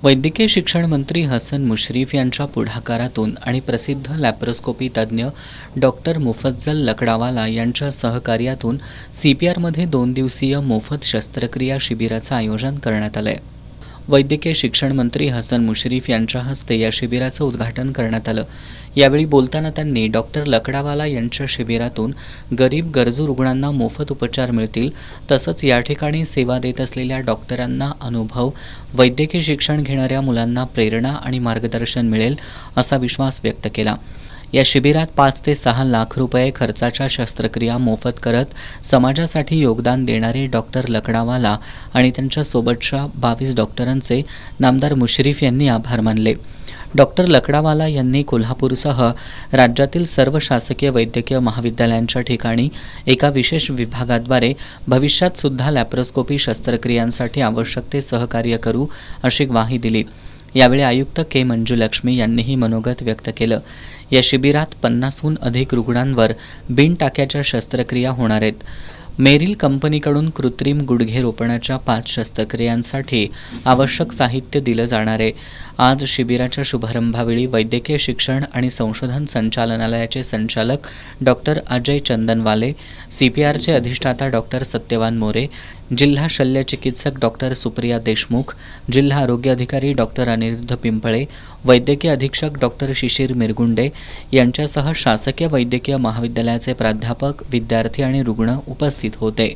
वैद्यकीय शिक्षण मंत्री हसन मुश्रीफ यांच्या पुढाकारातून आणि प्रसिद्ध लॅप्रोस्कोपी तज्ज्ञ डॉक्टर मुफज्जल लकडावाला यांच्या सहकार्यातून CPRमध्ये 2 दिवसीय मोफत शस्त्रक्रिया शिबिराचं आयोजन करण्यात आलं आहे. वैद्यकीय शिक्षण मंत्री हसन मुश्रीफ यांच्या हस्ते या शिबिराचं उद्घाटन करण्यात आलं. यावेळी बोलताना त्यांनी डॉक्टर लकडावाला यांच्या शिबिरातून गरीब गरजू रुग्णांना मोफत उपचार मिळतील, तसंच या ठिकाणी सेवा देत असलेल्या डॉक्टरांना अनुभव, वैद्यकीय शिक्षण घेणाऱ्या मुलांना प्रेरणा आणि मार्गदर्शन मिळेल असा विश्वास व्यक्त केला. या शिबिरात 5 ते 6 लाख रुपये खर्चाच्या शस्त्रक्रिया मोफत करत समाजासाठी योगदान देणारे डॉक्टर लकडावाला आणि त्यांच्या सोबतच्या 22 डॉक्टरांचे नामदार मुश्रीफ यांनी आभार मानले. डॉक्टर लकडावाला यांनी कोल्हापूरसह राज्यातील सर्व शासकीय वैद्यकीय महाविद्यालयांच्या ठिकाणी एका विशेष विभागाद्वारे भविष्यात सुद्धा लॅप्रोस्कोपी शस्त्रक्रियांसाठी आवश्यक ते सहकार्य करू अशी ग्वाही दिली. यावेळी आयुक्त के मंजुलक्ष्मी यांनीही मनोगत व्यक्त केलं. या शिबिरात 50हून अधिक रुग्णांवर बिनटाक्याच्या शस्त्रक्रिया होणार आहेत. मेरिल कंपनीकडून कृत्रिम गुडघे रोपणाच्या 5 शस्त्रक्रियांसाठी आवश्यक साहित्य दिलं जाणार आहे. आज शिबिराच्या शुभारंभावेळी वैद्यकीय शिक्षण आणि संशोधन संचालनालयाचे संचालक डॉक्टर अजय चंदनवाले, CPRचे अधिष्ठाता डॉक्टर सत्यवान मोरे, जिल्हा शल्यचिकित्सक डॉक्टर सुप्रिया देशमुख, जिल्हा आरोग्य अधिकारी डॉक्टर अनिरुद्ध पिंपळे, वैद्यकीय अधीक्षक डॉक्टर शिशिर मिरगुंडे यांच्यासह शासकीय वैद्यकीय महाविद्यालयाचे प्राध्यापक, विद्यार्थी आणि रुग्ण उपस्थित होते.